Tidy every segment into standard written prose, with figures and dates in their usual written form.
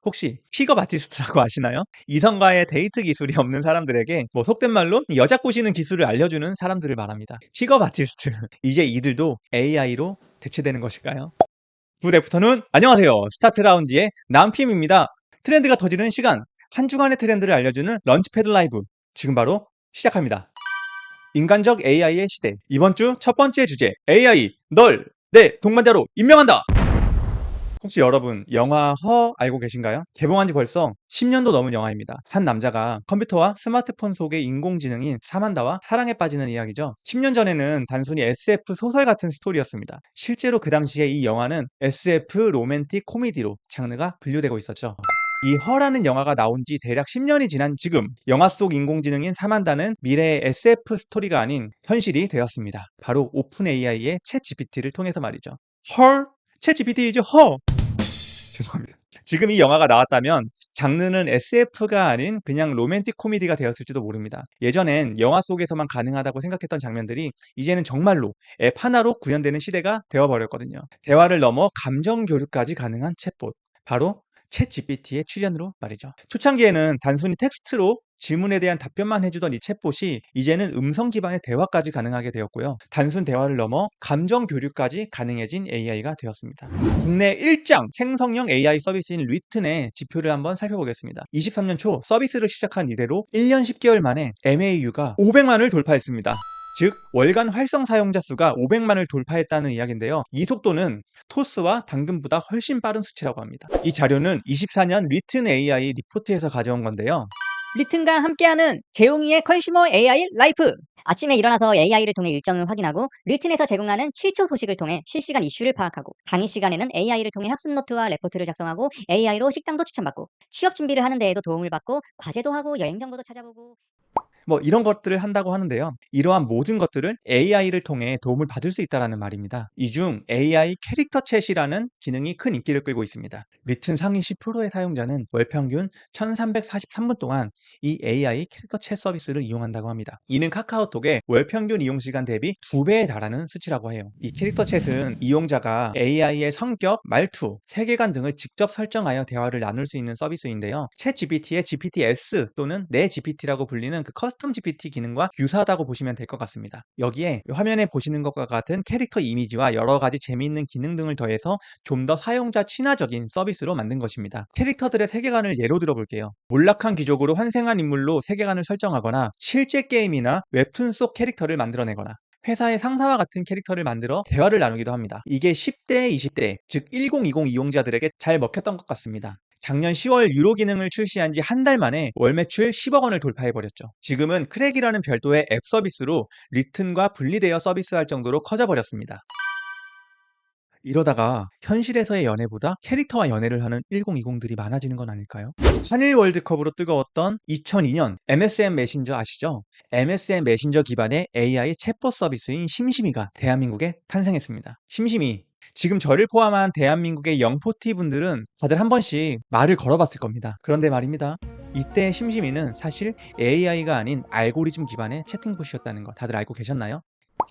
혹시 픽업 아티스트라고 아시나요? 이성과의 데이트 기술이 없는 사람들에게 속된 말로 여자 꼬시는 기술을 알려주는 사람들을 말합니다. 픽업 아티스트. 이제 이들도 AI로 대체되는 것일까요? 굿 애프터눈 안녕하세요. 스타트 라운지의 남PM입니다. 트렌드가 터지는 시간, 한 주간의 트렌드를 알려주는 런치패드 라이브 지금 바로 시작합니다. 인간적 AI의 시대. 이번 주 첫 번째 주제, AI 널 내 동반자로 임명한다. 혹시 여러분 영화 허 알고 계신가요? 개봉한 지 벌써 10년도 넘은 영화입니다. 한 남자가 컴퓨터와 스마트폰 속의 인공지능인 사만다와 사랑에 빠지는 이야기죠. 10년 전에는 단순히 SF 소설 같은 스토리였습니다. 실제로 그 당시에 이 영화는 SF 로맨틱 코미디로 장르가 분류되고 있었죠. 이 허라는 영화가 나온 지 대략 10년이 지난 지금, 영화 속 인공지능인 사만다는 미래의 SF 스토리가 아닌 현실이 되었습니다. 바로 오픈 AI의 챗 GPT를 통해서 말이죠. 헐? 챗 GPT 이즈 허! 죄송합니다. 지금 이 영화가 나왔다면 장르는 SF가 아닌 그냥 로맨틱 코미디가 되었을지도 모릅니다. 예전엔 영화 속에서만 가능하다고 생각했던 장면들이 이제는 정말로 앱 하나로 구현되는 시대가 되어버렸거든요. 대화를 넘어 감정 교류까지 가능한 챗봇. 바로 챗 GPT의 출현으로 말이죠. 초창기에는 단순히 텍스트로 질문에 대한 답변만 해주던 이 챗봇이 이제는 음성 기반의 대화까지 가능하게 되었고요. 단순 대화를 넘어 감정 교류까지 가능해진 AI가 되었습니다. 국내 1장 생성형 AI 서비스인 리튼의 지표를 한번 살펴보겠습니다. 23년 초 서비스를 시작한 이래로 1년 10개월 만에 MAU가 500만을 돌파했습니다. 즉 월간 활성 사용자 수가 500만을 돌파했다는 이야기인데요. 이 속도는 토스와 당근보다 훨씬 빠른 수치라고 합니다. 이 자료는 24년 리튼 AI 리포트에서 가져온 건데요. 리튼과 함께하는 재웅이의 컨슈머 AI 라이프. 아침에 일어나서 AI를 통해 일정을 확인하고 리튼에서 제공하는 7초 소식을 통해 실시간 이슈를 파악하고 강의 시간에는 AI를 통해 학습 노트와 레포트를 작성하고 AI로 식당도 추천받고 취업 준비를 하는 데에도 도움을 받고 과제도 하고 여행 정보도 찾아보고 이런 것들을 한다고 하는데요. 이러한 모든 것들을 AI를 통해 도움을 받을 수 있다는 말입니다. 이 중 AI 캐릭터 챗이라는 기능이 큰 인기를 끌고 있습니다. 리튼 상위 10%의 사용자는 월 평균 1343분 동안 이 AI 캐릭터 챗 서비스를 이용한다고 합니다. 이는 카카오톡의 월 평균 이용 시간 대비 2배에 달하는 수치라고 해요. 이 캐릭터 챗은 이용자가 AI의 성격, 말투, 세계관 등을 직접 설정하여 대화를 나눌 수 있는 서비스인데요. 챗 GPT의 GPT-S 또는 내 GPT라고 불리는 그 커스텀 GPT 기능과 유사하다고 보시면 될 것 같습니다. 여기에 화면에 보시는 것과 같은 캐릭터 이미지와 여러 가지 재미있는 기능 등을 더해서 좀 더 사용자 친화적인 서비스로 만든 것입니다. 캐릭터들의 세계관을 예로 들어볼게요. 몰락한 귀족으로 환생한 인물로 세계관을 설정하거나 실제 게임이나 웹툰 속 캐릭터를 만들어내거나 회사의 상사와 같은 캐릭터를 만들어 대화를 나누기도 합니다. 이게 10대, 20대, 즉 1020 이용자들에게 잘 먹혔던 것 같습니다. 작년 10월 유로 기능을 출시한 지 한 달 만에 월 매출 10억 원을 돌파해버렸죠. 지금은 크랙이라는 별도의 앱 서비스로 리튼과 분리되어 서비스할 정도로 커져버렸습니다. 이러다가 현실에서의 연애보다 캐릭터와 연애를 하는 1020들이 많아지는 건 아닐까요? 한일 월드컵으로 뜨거웠던 2002년 MSN 메신저 아시죠? MSN 메신저 기반의 AI 챗봇 서비스인 심심이가 대한민국에 탄생했습니다. 심심이, 지금 저를 포함한 대한민국의 영포티 분들은 다들 한 번씩 말을 걸어봤을 겁니다. 그런데 말입니다. 이때 심심이는 사실 AI가 아닌 알고리즘 기반의 채팅봇이었다는 거 다들 알고 계셨나요?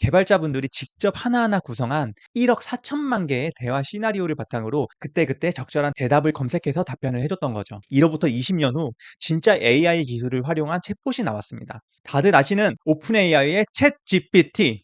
개발자분들이 직접 하나하나 구성한 1억 4천만 개의 대화 시나리오를 바탕으로 그때그때 적절한 대답을 검색해서 답변을 해줬던 거죠. 이로부터 20년 후 진짜 AI 기술을 활용한 챗봇이 나왔습니다. 다들 아시는 오픈 AI의 챗 GPT.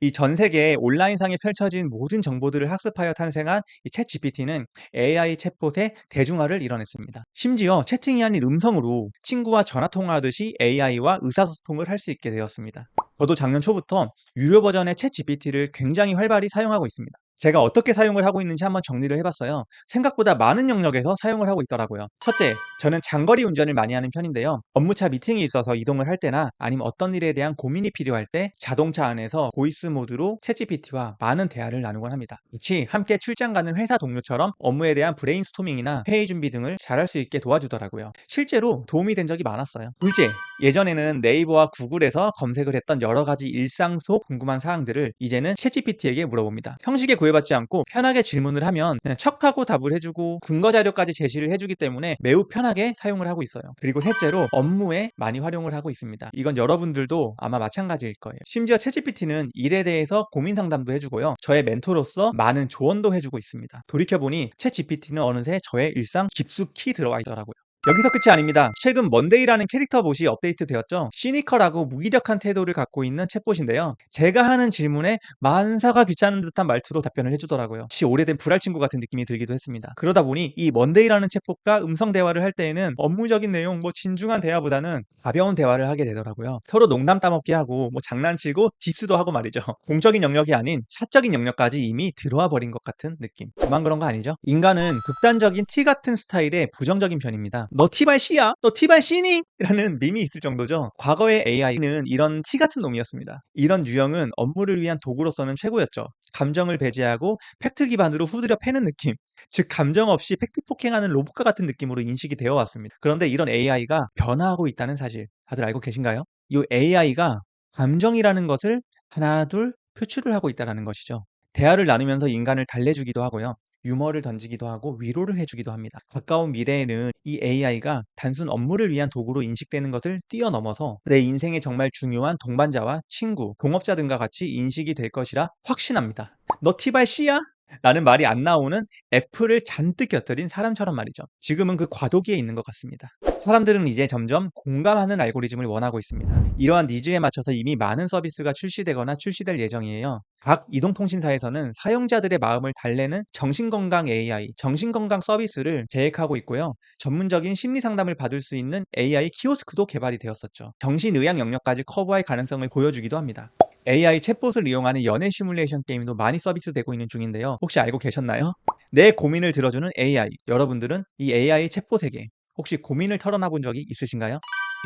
이 전 세계 온라인상에 펼쳐진 모든 정보들을 학습하여 탄생한 이 챗 GPT는 AI 챗봇의 대중화를 이뤄냈습니다. 심지어 채팅이 아닌 음성으로 친구와 전화 통화하듯이 AI와 의사소통을 할 수 있게 되었습니다. 저도 작년 초부터 유료 버전의 챗 GPT를 굉장히 활발히 사용하고 있습니다. 제가 어떻게 사용을 하고 있는지 한번 정리를 해봤어요. 생각보다 많은 영역에서 사용을 하고 있더라고요. 첫째, 저는 장거리 운전을 많이 하는 편인데요. 업무차 미팅이 있어서 이동을 할 때나 아니면 어떤 일에 대한 고민이 필요할 때 자동차 안에서 보이스 모드로 챗GPT와 많은 대화를 나누곤 합니다. 마치 함께 출장 가는 회사 동료처럼 업무에 대한 브레인스토밍이나 회의 준비 등을 잘할 수 있게 도와주더라고요. 실제로 도움이 된 적이 많았어요. 둘째, 예전에는 네이버와 구글에서 검색을 했던 여러 가지 일상 속 궁금한 사항들을 이제는 챗GPT에게 물어봅니다. 형식에 구애받지 않고 편하게 질문을 하면 그냥 척하고 답을 해주고 근거 자료까지 제시를 해주기 때문에 매우 편하게 편하게 사용을 하고 있어요. 그리고 셋째로 업무에 많이 활용을 하고 있습니다. 이건 여러분들도 아마 마찬가지일 거예요. 심지어 챗GPT는 일에 대해서 고민 상담도 해주고요. 저의 멘토로서 많은 조언도 해주고 있습니다. 돌이켜보니 챗GPT는 어느새 저의 일상 깊숙이 들어와 있더라고요. 여기서 끝이 아닙니다. 최근 먼데이라는 캐릭터 봇이 업데이트 되었죠. 시니컬하고 무기력한 태도를 갖고 있는 챗봇인데요. 제가 하는 질문에 만사가 귀찮은 듯한 말투로 답변을 해주더라고요. 마치 오래된 불알 친구 같은 느낌이 들기도 했습니다. 그러다 보니 이 먼데이라는 챗봇과 음성 대화를 할 때에는 업무적인 내용, 진중한 대화보다는 가벼운 대화를 하게 되더라고요. 서로 농담 따먹기 하고 장난치고 디스도 하고 말이죠. 공적인 영역이 아닌 사적인 영역까지 이미 들어와 버린 것 같은 느낌. 저만 그런 거 아니죠? 인간은 극단적인 T 같은 스타일의 부정적인 편입니다. 너 T발 C야? 너 T발 C니? 라는 밈이 있을 정도죠. 과거의 AI는 이런 T 같은 놈이었습니다. 이런 유형은 업무를 위한 도구로서는 최고였죠. 감정을 배제하고 팩트 기반으로 후드려 패는 느낌. 즉 감정 없이 팩트 폭행하는 로봇과 같은 느낌으로 인식이 되어 왔습니다. 그런데 이런 AI가 변화하고 있다는 사실 다들 알고 계신가요? 이 AI가 감정이라는 것을 하나 둘 표출을 하고 있다는 것이죠. 대화를 나누면서 인간을 달래주기도 하고요. 유머를 던지기도 하고 위로를 해주기도 합니다. 가까운 미래에는 이 AI가 단순 업무를 위한 도구로 인식되는 것을 뛰어넘어서 내 인생에 정말 중요한 동반자와 친구, 동업자 등과 같이 인식이 될 것이라 확신합니다. 너 T발 C야? 라는 말이 안 나오는 F를 잔뜩 곁들인 사람처럼 말이죠. 지금은 그 과도기에 있는 것 같습니다. 사람들은 이제 점점 공감하는 알고리즘을 원하고 있습니다. 이러한 니즈에 맞춰서 이미 많은 서비스가 출시되거나 출시될 예정이에요. 각 이동통신사에서는 사용자들의 마음을 달래는 정신건강 AI, 정신건강 서비스를 계획하고 있고요. 전문적인 심리 상담을 받을 수 있는 AI 키오스크도 개발이 되었었죠. 정신의학 영역까지 커버할 가능성을 보여주기도 합니다. AI 챗봇을 이용하는 연애 시뮬레이션 게임도 많이 서비스되고 있는 중인데요. 혹시 알고 계셨나요? 내 고민을 들어주는 AI. 여러분들은 이 AI 챗봇에게 혹시 고민을 털어놔 본 적이 있으신가요?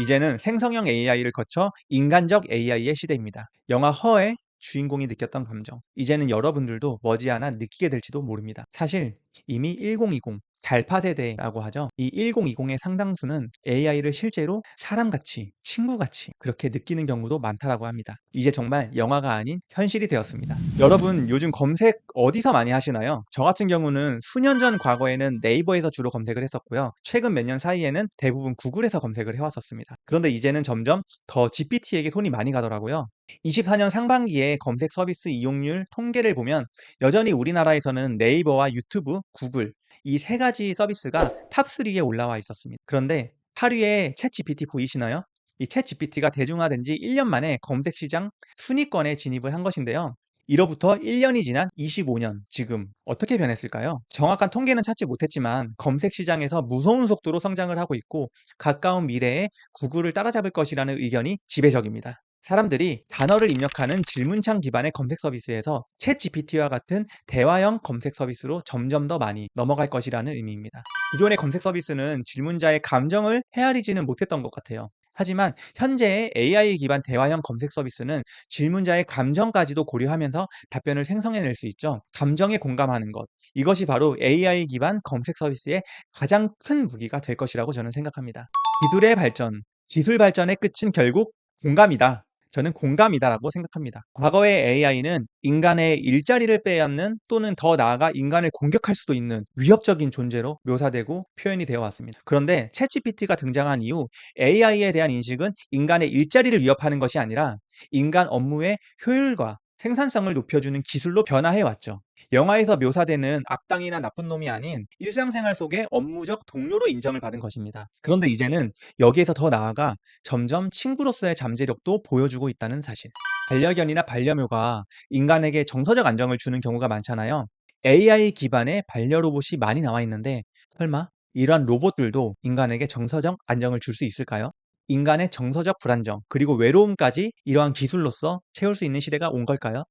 이제는 생성형 AI를 거쳐 인간적 AI의 시대입니다. 영화 허의 주인공이 느꼈던 감정. 이제는 여러분들도 머지않아 느끼게 될지도 모릅니다. 사실 이미 1020 달파 세대라고 하죠. 이 1020의 상당수는 AI를 실제로 사람같이, 친구같이 그렇게 느끼는 경우도 많다라고 합니다. 이제 정말 영화가 아닌 현실이 되었습니다. 여러분 요즘 검색 어디서 많이 하시나요? 저 같은 경우는 수년 전 과거에는 네이버에서 주로 검색을 했었고요. 최근 몇 년 사이에는 대부분 구글에서 검색을 해왔었습니다. 그런데 이제는 점점 더 GPT에게 손이 많이 가더라고요. 24년 상반기에 검색 서비스 이용률 통계를 보면 여전히 우리나라에서는 네이버와 유튜브, 구글 이 세 가지 서비스가 탑3에 올라와 있었습니다. 그런데 8위에 챗GPT 보이시나요? 이 챗GPT가 대중화된 지 1년 만에 검색 시장 순위권에 진입을 한 것인데요. 이로부터 1년이 지난 25년, 지금 어떻게 변했을까요? 정확한 통계는 찾지 못했지만 검색 시장에서 무서운 속도로 성장을 하고 있고 가까운 미래에 구글을 따라잡을 것이라는 의견이 지배적입니다. 사람들이 단어를 입력하는 질문창 기반의 검색 서비스에서 챗GPT와 같은 대화형 검색 서비스로 점점 더 많이 넘어갈 것이라는 의미입니다. 기존의 검색 서비스는 질문자의 감정을 헤아리지는 못했던 것 같아요. 하지만 현재의 AI 기반 대화형 검색 서비스는 질문자의 감정까지도 고려하면서 답변을 생성해낼 수 있죠. 감정에 공감하는 것. 이것이 바로 AI 기반 검색 서비스의 가장 큰 무기가 될 것이라고 저는 생각합니다. 기술의 발전, 기술 발전의 끝은 결국 공감이다. 저는 공감이다라고 생각합니다. 과거의 AI는 인간의 일자리를 빼앗는 또는 더 나아가 인간을 공격할 수도 있는 위협적인 존재로 묘사되고 표현이 되어 왔습니다. 그런데 챗GPT가 등장한 이후 AI에 대한 인식은 인간의 일자리를 위협하는 것이 아니라 인간 업무의 효율과 생산성을 높여주는 기술로 변화해 왔죠. 영화에서 묘사되는 악당이나 나쁜 놈이 아닌 일상생활 속의 업무적 동료로 인정을 받은 것입니다. 그런데 이제는 여기에서 더 나아가 점점 친구로서의 잠재력도 보여주고 있다는 사실. 반려견이나 반려묘가 인간에게 정서적 안정을 주는 경우가 많잖아요. AI 기반의 반려로봇이 많이 나와 있는데 설마 이러한 로봇들도 인간에게 정서적 안정을 줄 수 있을까요? 인간의 정서적 불안정 그리고 외로움까지 이러한 기술로서 채울 수 있는 시대가 온 걸까요?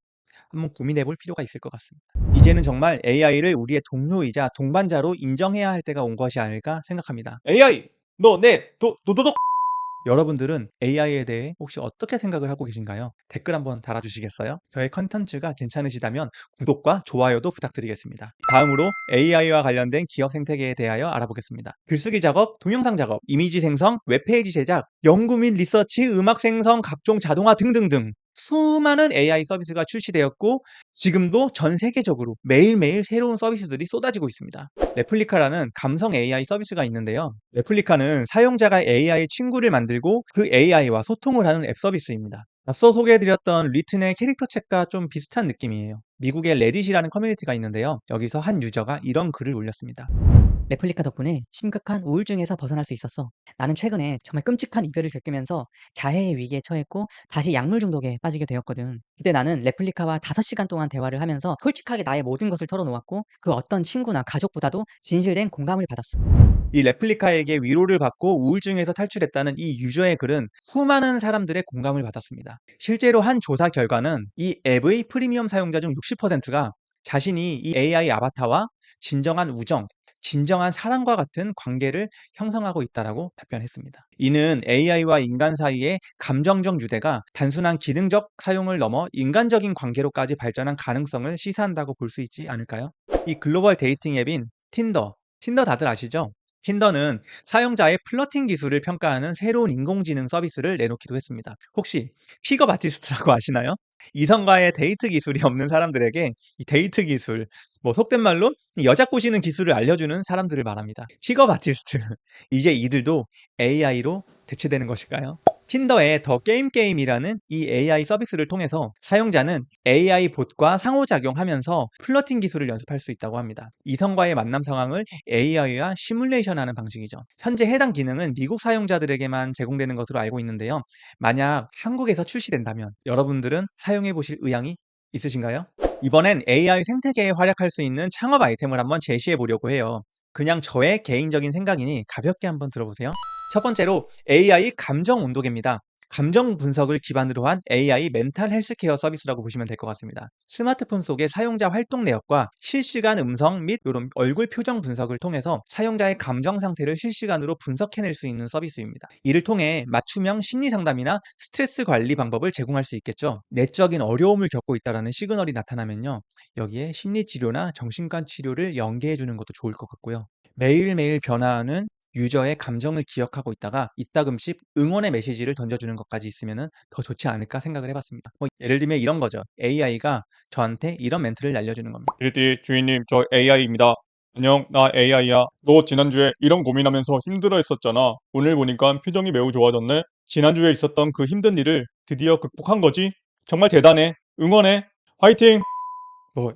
한번 고민해 볼 필요가 있을 것 같습니다. 이제는 정말 AI를 우리의 동료이자 동반자로 인정해야 할 때가 온 것이 아닐까 생각합니다. AI! 너 내 도도독! 여러분들은 AI에 대해 혹시 어떻게 생각을 하고 계신가요? 댓글 한번 달아주시겠어요? 저의 컨텐츠가 괜찮으시다면 구독과 좋아요도 부탁드리겠습니다. 다음으로 AI와 관련된 기업 생태계에 대하여 알아보겠습니다. 글쓰기 작업, 동영상 작업, 이미지 생성, 웹페이지 제작, 연구 및 리서치, 음악 생성, 각종 자동화 등등등 수많은 AI 서비스가 출시되었고 지금도 전 세계적으로 매일매일 새로운 서비스들이 쏟아지고 있습니다. 레플리카라는 감성 AI 서비스가 있는데요. 레플리카는 사용자가 AI 친구를 만들고 그 AI와 소통을 하는 앱 서비스입니다. 앞서 소개해드렸던 리튼의 캐릭터 책과 좀 비슷한 느낌이에요. 미국의 레딧이라는 커뮤니티가 있는데요. 여기서 한 유저가 이런 글을 올렸습니다. 레플리카 덕분에 심각한 우울증에서 벗어날 수 있었어. 나는 최근에 정말 끔찍한 이별을 겪으면서 자해의 위기에 처했고 다시 약물 중독에 빠지게 되었거든. 그때 나는 레플리카와 5시간 동안 대화를 하면서 솔직하게 나의 모든 것을 털어놓았고 그 어떤 친구나 가족보다도 진실된 공감을 받았어. 이 레플리카에게 위로를 받고 우울증에서 탈출했다는 이 유저의 글은 수많은 사람들의 공감을 받았습니다. 실제로 한 조사 결과는 이 앱의 프리미엄 사용자 중 60%가 자신이 이 AI 아바타와 진정한 우정, 진정한 사랑과 같은 관계를 형성하고 있다라고 답변했습니다. 이는 AI와 인간 사이의 감정적 유대가 단순한 기능적 사용을 넘어 인간적인 관계로까지 발전한 가능성을 시사한다고 볼 수 있지 않을까요? 이 글로벌 데이팅 앱인 틴더 다들 아시죠? 틴더는 사용자의 플러팅 기술을 평가하는 새로운 인공지능 서비스를 내놓기도 했습니다. 혹시 픽업 아티스트라고 아시나요? 이성과의 데이트 기술이 없는 사람들에게 이 데이트 기술, 속된 말로 이 여자 꼬시는 기술을 알려주는 사람들을 말합니다. 픽업 아티스트. 이제 이들도 AI로 대체되는 것일까요? 틴더의 더 게임이라는 이 AI 서비스를 통해서 사용자는 AI 봇과 상호작용하면서 플러팅 기술을 연습할 수 있다고 합니다. 이성과의 만남 상황을 AI와 시뮬레이션하는 방식이죠. 현재 해당 기능은 미국 사용자들에게만 제공되는 것으로 알고 있는데요. 만약 한국에서 출시된다면 여러분들은 사용해 보실 의향이 있으신가요? 이번엔 AI 생태계에 활약할 수 있는 창업 아이템을 한번 제시해 보려고 해요. 그냥 저의 개인적인 생각이니 가볍게 한번 들어보세요. 첫 번째로 AI 감정 온도계입니다. 감정 분석을 기반으로 한 AI 멘탈 헬스케어 서비스라고 보시면 될 것 같습니다. 스마트폰 속의 사용자 활동 내역과 실시간 음성 및 이런 얼굴 표정 분석을 통해서 사용자의 감정 상태를 실시간으로 분석해낼 수 있는 서비스입니다. 이를 통해 맞춤형 심리 상담이나 스트레스 관리 방법을 제공할 수 있겠죠. 내적인 어려움을 겪고 있다는 시그널이 나타나면요. 여기에 심리 치료나 정신과 치료를 연계해 주는 것도 좋을 것 같고요. 매일매일 변화하는 유저의 감정을 기억하고 있다가 이따금씩 응원의 메시지를 던져주는 것까지 있으면 더 좋지 않을까 생각을 해봤습니다. 예를 들면 이런 거죠. AI가 저한테 이런 멘트를 날려주는 겁니다. 이리띠 주인님, 저 AI입니다. 안녕, 나 AI야. 너 지난주에 이런 고민하면서 힘들어 했었잖아. 오늘 보니까 표정이 매우 좋아졌네. 지난주에 있었던 그 힘든 일을 드디어 극복한 거지? 정말 대단해. 응원해. 화이팅!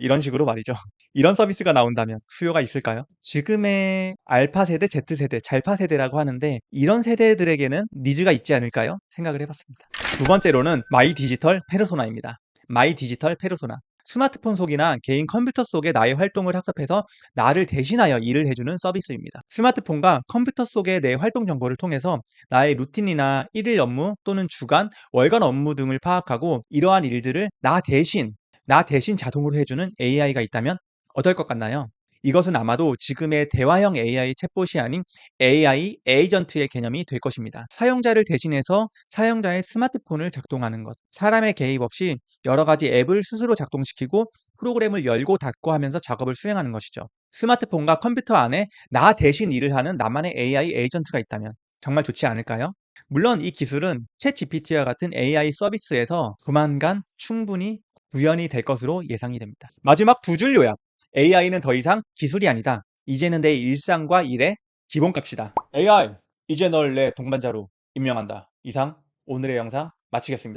이런 식으로 말이죠. 이런 서비스가 나온다면 수요가 있을까요? 지금의 알파 세대, Z 세대, 잘파 세대라고 하는데 이런 세대들에게는 니즈가 있지 않을까요? 생각을 해봤습니다. 두 번째로는 마이 디지털 페르소나입니다. 마이 디지털 페르소나. 스마트폰 속이나 개인 컴퓨터 속에 나의 활동을 학습해서 나를 대신하여 일을 해주는 서비스입니다. 스마트폰과 컴퓨터 속의 내 활동 정보를 통해서 나의 루틴이나 일일 업무 또는 주간, 월간 업무 등을 파악하고 이러한 일들을 나 대신 자동으로 해주는 AI가 있다면 어떨 것 같나요? 이것은 아마도 지금의 대화형 AI 챗봇이 아닌 AI 에이전트의 개념이 될 것입니다. 사용자를 대신해서 사용자의 스마트폰을 작동하는 것, 사람의 개입 없이 여러 가지 앱을 스스로 작동시키고 프로그램을 열고 닫고 하면서 작업을 수행하는 것이죠. 스마트폰과 컴퓨터 안에 나 대신 일을 하는 나만의 AI 에이전트가 있다면 정말 좋지 않을까요? 물론 이 기술은 챗 GPT와 같은 AI 서비스에서 조만간 충분히 구현이 될 것으로 예상이 됩니다. 마지막 두 줄 요약. AI는 더 이상 기술이 아니다. 이제는 내 일상과 일의 기본값이다. AI, 이제 널 내 동반자로 임명한다. 이상 오늘의 영상 마치겠습니다.